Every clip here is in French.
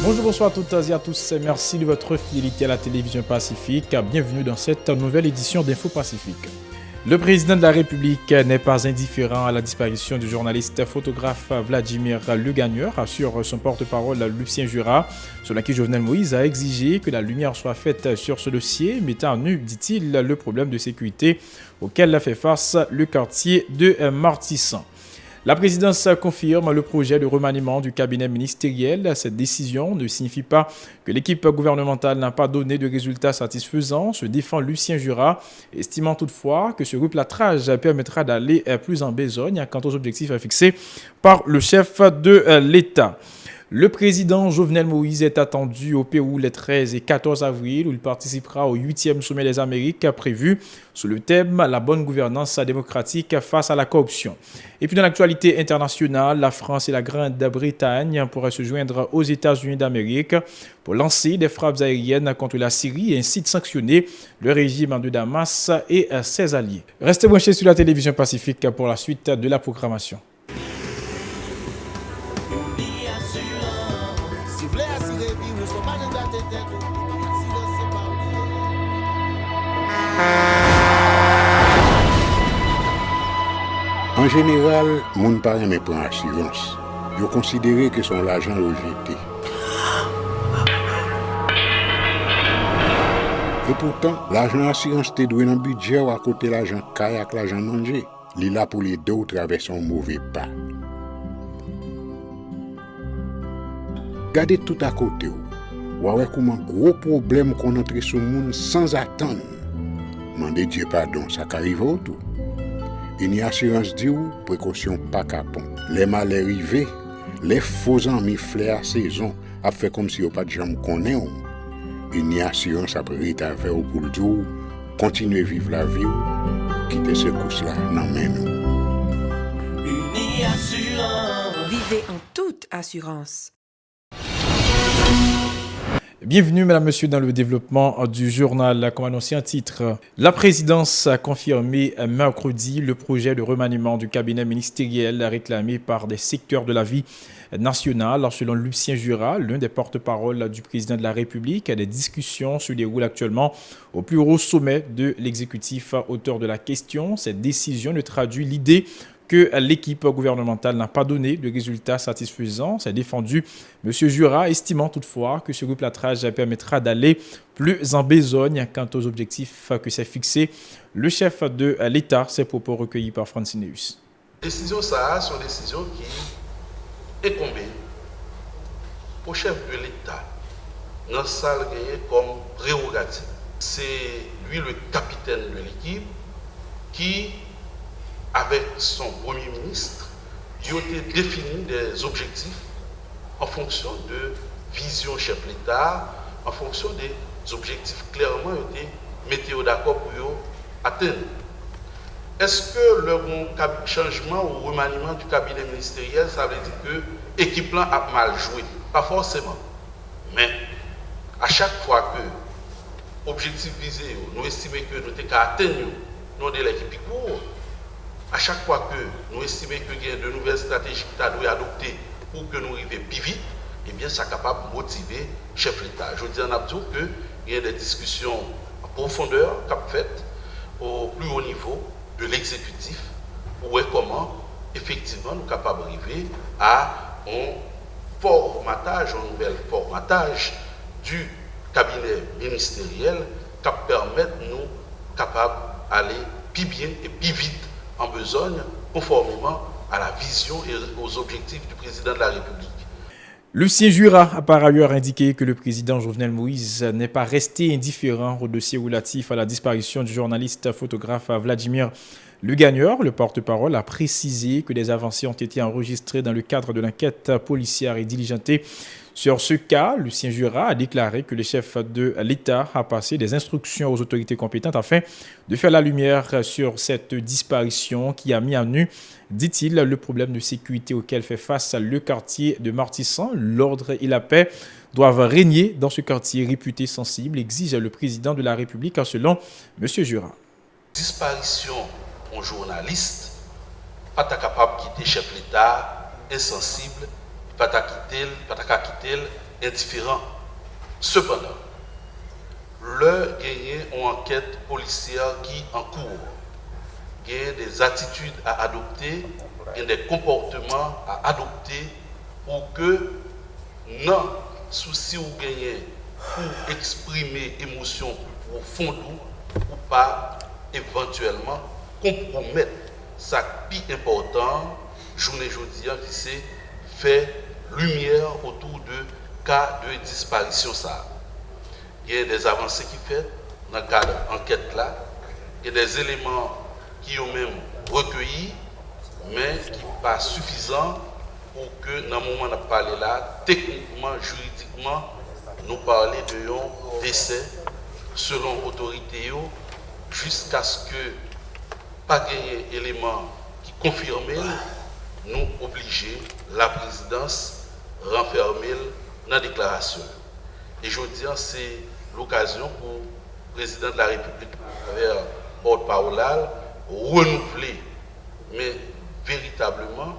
Bonjour, bonsoir à toutes et à tous. Merci de votre fidélité à la télévision Pacifique. Bienvenue dans cette nouvelle édition d'Info Pacifique. Le président de la République n'est pas indifférent à la disparition du journaliste photographe Vladimir Legagneur, assure son porte-parole Lucien Jura, selon qui Jovenel Moïse a exigé que la lumière soit faite sur ce dossier, mettant en nu, dit-il, le problème de sécurité auquel fait face le quartier de Martissan. La présidence confirme le projet de remaniement du cabinet ministériel. Cette décision ne signifie pas que l'équipe gouvernementale n'a pas donné de résultats satisfaisants, se défend Lucien Jura, estimant toutefois que ce replâtrage permettra d'aller plus en besogne quant aux objectifs fixés par le chef de l'État. Le président Jovenel Moïse est attendu au Pérou les 13 et 14 avril où il participera au 8e sommet des Amériques prévu sous le thème « La bonne gouvernance démocratique face à la corruption ». Et puis dans l'actualité internationale, la France et la Grande-Bretagne pourraient se joindre aux États-Unis d'Amérique pour lancer des frappes aériennes contre la Syrie et ainsi de sanctionner le régime de Damas et ses alliés. Restez branchés sur la télévision Pacifique pour la suite de la programmation. En général, moun pa reme pran assurance. Yo considéré que son l'argent rejeté. Et pourtant, l'argent assurance te doué dans budget ou à côté l'argent kay ak l'argent mangé. Li là pour les deux traverser un mauvais pas. Gardez tout à côté ou. Ouais comment gros problème qu'on entre sur moun sans attendre. Mandez Dieu pardon, ça qu'arrive au tout. Une assurance dit ou précaution pas capon. Les malheurs arrivés, les faux amis flair à saison a fait comme si on pas de jambe connaît. Une assurance après rétaver ou pour le dire continuer vivre la vie ou quitter ce course là dans main nous. Uni Assurance. Vivez en toute assurance. Bienvenue, mesdames, messieurs, dans le développement du journal. Comme annoncé en titre, la présidence a confirmé mercredi le projet de remaniement du cabinet ministériel réclamé par des secteurs de la vie nationale. Selon Lucien Jura, l'un des porte-parole du président de la République, des discussions se déroulent actuellement au plus haut sommet de l'exécutif auteur de la question. Cette décision ne traduit l'idée que l'équipe gouvernementale n'a pas donné de résultats satisfaisants. C'est défendu M. Jura, estimant toutefois que ce replâtrage permettra d'aller plus en besogne quant aux objectifs que s'est fixé le chef de l'État. Ces propos recueillis par Francineus. Décision ça, sont décisions qui incombent au chef de l'État. Dans ça, comme prérogative. C'est lui le capitaine de l'équipe qui, avec son Premier ministre, il a défini des objectifs en fonction de vision chef de l'État, en fonction des objectifs clairement été d'accord pour atteindre. Est-ce que le changement ou remaniement du cabinet ministériel, ça veut dire que l'équipe a mal joué? Pas forcément. Mais à chaque fois que l'objectif visé, nous estimons que nous avons atteindre nos délais qui courent, à chaque fois que nous estimons qu'il y a de nouvelles stratégies qui doivent être adoptées pour que nous arrivions plus vite, eh bien, ça est capable de motiver le chef de l'État. Je dis en abdou qu'il y a des discussions en profondeur qui sont faites au plus haut niveau de l'exécutif pour voir comment, effectivement, nous sommes capables d'arriver à un formatage, un nouvel formatage du cabinet ministériel qui permet de nous capables d'aller plus bien et plus vite en besogne, conformément à la vision et aux objectifs du président de la République. Lucien Jura a par ailleurs indiqué que le président Jovenel Moïse n'est pas resté indifférent au dossier relatif à la disparition du journaliste photographe Vladimir Legagneur. Le porte-parole a précisé que des avancées ont été enregistrées dans le cadre de l'enquête policière et diligentée sur ce cas. Lucien Jura a déclaré que le chef de l'État a passé des instructions aux autorités compétentes afin de faire la lumière sur cette disparition qui a mis à nu, dit-il, le problème de sécurité auquel fait face le quartier de Martissan. L'ordre et la paix doivent régner dans ce quartier réputé sensible, exige le président de la République, selon M. Jura. Disparition d'un journaliste, pas capable de quitter chef de l'État, insensible, pas ta quitter indifférent. Cependant, le gagné une enquête policière qui en cours, il y a des attitudes à adopter, il y a des comportements à adopter pour que non souci ou gagner pour exprimer émotion plus profonde ou pas éventuellement compromettre ça plus important journée aujourd'hui qui c'est faire lumière autour de cas de disparition ça. Il y a des avancées qui fait dans le cadre d'enquête là, il y a des éléments qui ont même recueillis mais qui ne sont pas suffisants pour que dans le moment où on a parlé là, techniquement, juridiquement, nous parler de un décès selon l'autorité jusqu'à ce que pas gagner élément qui confirme nous obliger la présidence renfermer dans la déclaration. Et je dis c'est l'occasion pour le président de la République vers porte-parole renouveler mais véritablement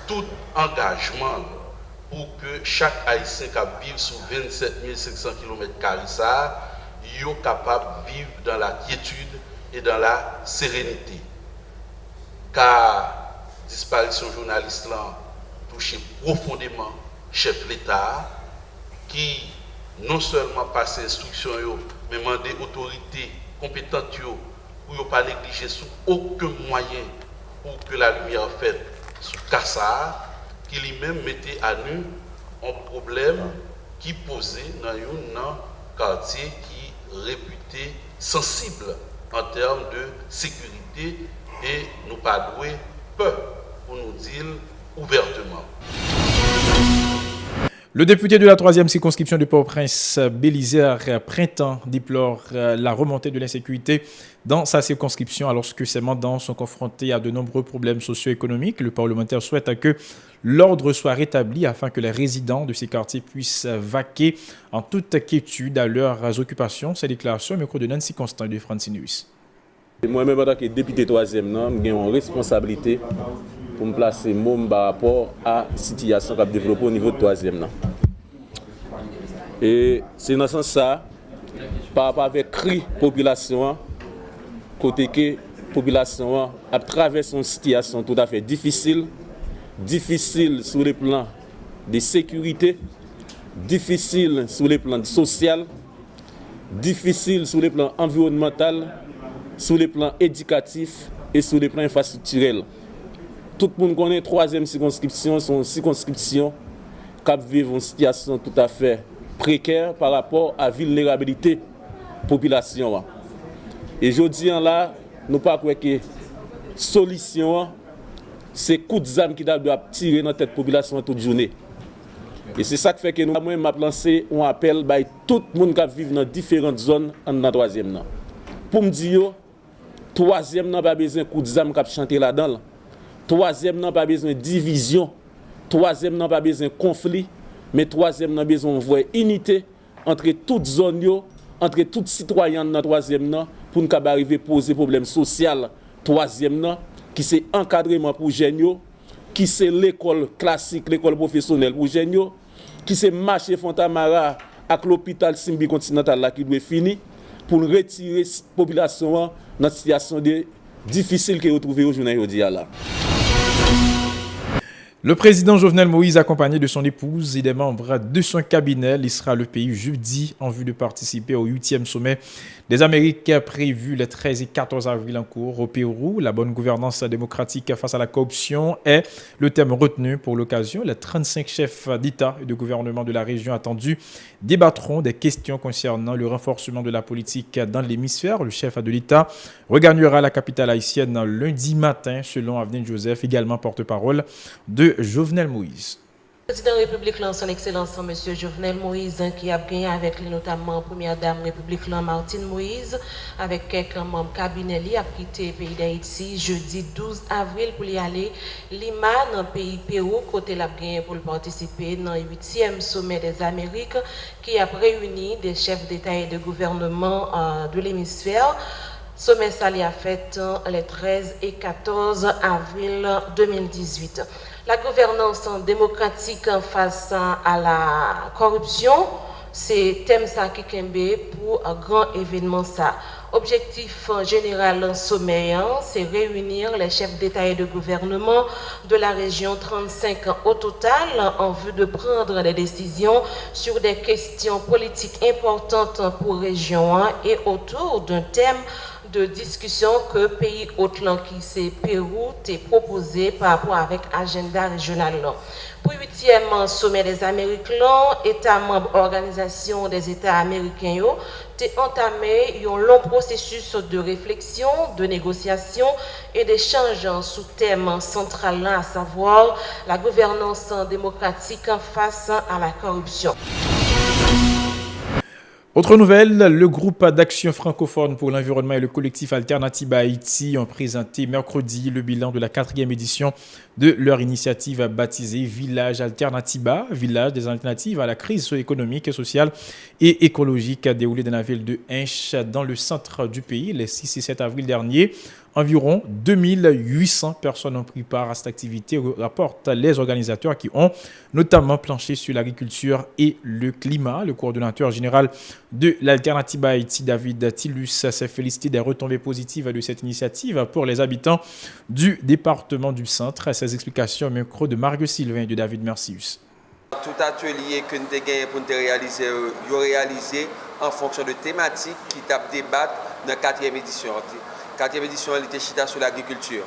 tout engagement pour que chaque Haïtien qui vit sur 27 500 km² soit capable de vivre dans la quiétude et dans la sérénité. Car disparition journaliste là touche profondément chef de l'État qui non seulement passe instruction mais demande autorités compétentes pour ne pas négliger sous aucun moyen pour que la lumière faite sur Kassar, qui lui-même mettait à nu un problème qui posait dans un quartier qui est réputé sensible en termes de sécurité et nous pas doué peur pour nous dire ouvertement. Le député de la 3e circonscription de Port-au-Prince, Bélisaire Printemps, déplore la remontée de l'insécurité dans sa circonscription alors que ses mandants sont confrontés à de nombreux problèmes socio-économiques. Le parlementaire souhaite que l'ordre soit rétabli afin que les résidents de ces quartiers puissent vaquer en toute quiétude à leurs occupations. Ces déclarations au micro de Nancy Constant et de Francine Nuis. Moi-même, en tant que député 3e, j'ai une responsabilité pour me placer par rapport à la situation qui a développé au niveau de 3e. Et c'est dans ce sens, par rapport avec cri population, côté que la population a traversé une situation tout à fait difficile sur le plan de sécurité, difficile sur le plan social, difficile sur le plan environnemental, sur le plan éducatif et sur le plan infrastructurel. Tout le monde connaît 3e circonscription, son circonscription qui vit une situation tout à fait précaire par rapport à la vulnérabilité de la population. Et je dis là, nous ne pas croire que la solution, c'est coup de zame qui doit tirer dans la tête de la population toute journée. Et c'est ça qui fait que nous avons lancé un appel à tout le monde qui vit dans différentes zones dans la 3e. Pour me dire, 3e n'a pas besoin de coup de zame qui chanter là-dedans. 3e n'a pas besoin de division. 3e n'a pas besoin de conflit. Mais 3e n'a besoin de voir unité entre toutes zones, entre tous citoyens dans 3e pour nous arriver à poser problème social. 3e qui c'est encadrement pour jeunes, qui c'est l'école classique, l'école professionnelle pour jeunes, qui c'est marché Fontamara avec l'hôpital Simbi Continental là qui doit finir pour retirer la population dans la situation difficile que vous trouvez aujourd'hui là. Le président Jovenel Moïse, accompagné de son épouse et des membres de son cabinet, laissera le pays jeudi en vue de participer au 8e sommet des Amériques prévu les 13 et 14 avril en cours au Pérou. La bonne gouvernance démocratique face à la corruption est le thème retenu pour l'occasion. Les 35 chefs d'État et de gouvernement de la région attendus débattront des questions concernant le renforcement de la politique dans l'hémisphère. Le chef de l'État regagnera la capitale haïtienne lundi matin, selon Avenel Joseph, également porte-parole de Jovenel Moïse. Le président de la République, son Excellence, M. Jovenel Moïse, qui a gagné avec lui notamment Première Dame République, Martine Moïse, avec quelques membres cabinet, a quitté le pays d'Haïti jeudi 12 avril pour y aller Lima, dans le pays Pérou, côté la gagné pour participer dans le 8e sommet des Amériques, qui a réuni des chefs d'État et de gouvernement de l'hémisphère. Sommet Sali a fait les 13 et 14 avril 2018. La gouvernance démocratique face à la corruption, c'est thème ça qui kembe pour un grand événement ça. Objectif général sommet, c'est réunir les chefs d'État et de gouvernement de la région 35 au total en vue de prendre des décisions sur des questions politiques importantes pour la région et autour d'un thème de discussion que pays hôtelan qui c'est Pérou t'est proposé par rapport avec agenda régional. Pour 8e sommet des Américains, États membres Organisation des États américains, t'est entamé un long processus de réflexion, de négociation et d'échange sous thème central, à savoir la gouvernance démocratique face à la corruption. Autre nouvelle, le groupe d'action francophone pour l'environnement et le collectif Alternatiba Haïti ont présenté mercredi le bilan de la 4e édition de leur initiative baptisée Village Alternatiba, village des alternatives à la crise économique, sociale et écologique déroulée dans la ville de Hinche, dans le centre du pays, les 6 et 7 avril dernier. Environ 2800 personnes ont pris part à cette activité, rapportent les organisateurs qui ont notamment planché sur l'agriculture et le climat. Le coordonnateur général de l'Alternativa Haïti, David Tillus, s'est félicité des retombées positives de cette initiative pour les habitants du département du centre. Ces explications au micro de Mario Sylvain et de David Mercius. Tout atelier que nous avons pour nous réaliser en fonction de thématiques qui tapent débattre dans la 4e édition. La 4e édition, elle était chita sur l'agriculture.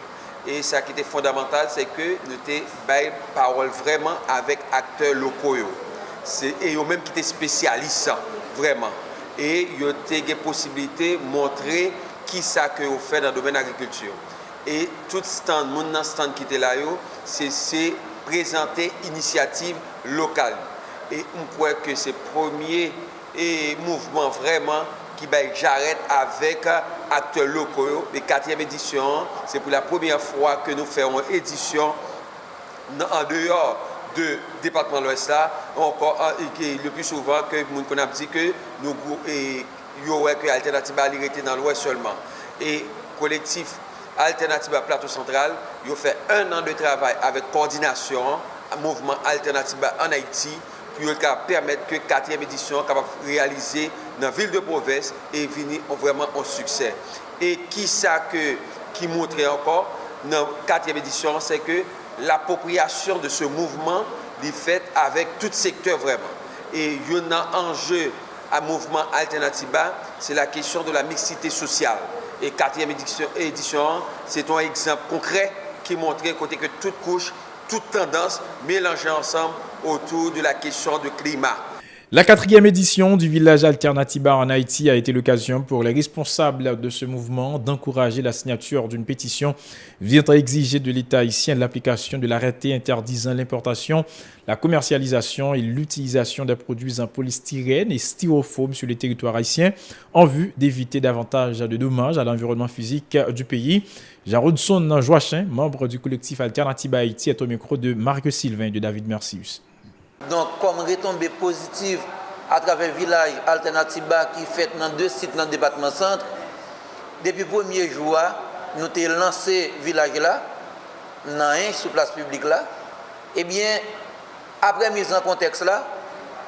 Et ce qui était fondamental, c'est que nous avons parole vraiment avec acteurs locaux. Et eux-mêmes qui étaient spécialistes, vraiment. Et ils ont des possibilités de montrer qui ça que vous fait dans le domaine de l'agriculture. Et tout stand, mon stand qui était là, c'est présenter initiative locale. Et on croit que c'est le premier mouvement vraiment qui j'arrête avec acteurs locaux. La 4e édition, c'est pour la première fois que nous faisons une édition en dehors du département de l'Ouest, encore le plus souvent que nous avons dit que nous que Alternatiba était dans l'Ouest seulement. Et collectif Alternatiba Plateau Central, il a fait 1 an de travail avec coordination, mouvement Alternatiba en Haïti, pour permettre que la 4e édition soit capable de réaliser dans la ville de province et venir vraiment au succès. Et qui montrait encore dans la 4e édition, c'est que l'appropriation de ce mouvement est faite avec tout secteur vraiment. Et il y a un enjeu à mouvement Alternatiba, c'est la question de la mixité sociale. Et 4e édition, c'est un exemple concret qui montrait côté que toute couche, toute tendance mélangées ensemble autour de la question du climat. La 4e édition du village Alternatiba en Haïti a été l'occasion pour les responsables de ce mouvement d'encourager la signature d'une pétition visant à exiger de l'État haïtien l'application de l'arrêté interdisant l'importation, la commercialisation et l'utilisation des produits en polystyrène et styrofoam sur le territoire haïtien en vue d'éviter davantage de dommages à l'environnement physique du pays. Jarodson Joachin, membre du collectif Alternatiba Haïti, est au micro de Mario Sylvain et de David Mercius. Donc, comme retombée positive à travers le village Alternatiba qui fait dans 2 sites dans le département centre, depuis le premier jour, nous avons lancé le village là, dans un sous place publique là. Eh bien, après mise en contexte là,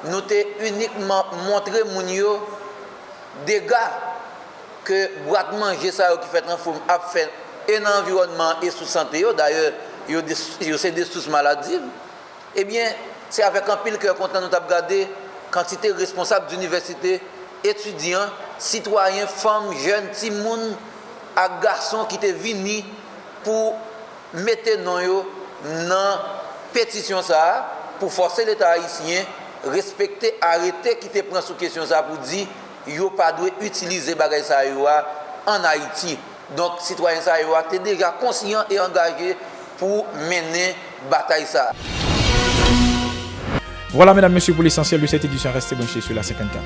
nous avons uniquement montré aux dégâts que boîte manger ça qui fait a fait un environnement et sous santé. D'ailleurs, c'est des sources maladives. Eh bien, c'est avec un pile que content nous avons regardé quantité responsable d'université, étudiants, citoyens, femmes, jeunes, petits monde, à garçons qui étaient venus pour mettre dans la pétition ça pour forcer l'État haïtien respecter, arrêter qui te prend sous question ça pour dire yo pas doit utiliser bagay ça en Haïti. Donc citoyens ça étaient déjà conscients et engagés pour mener bataille ça. Voilà, mesdames, messieurs, pour l'essentiel de cette édition. Restez branchés sur la 54.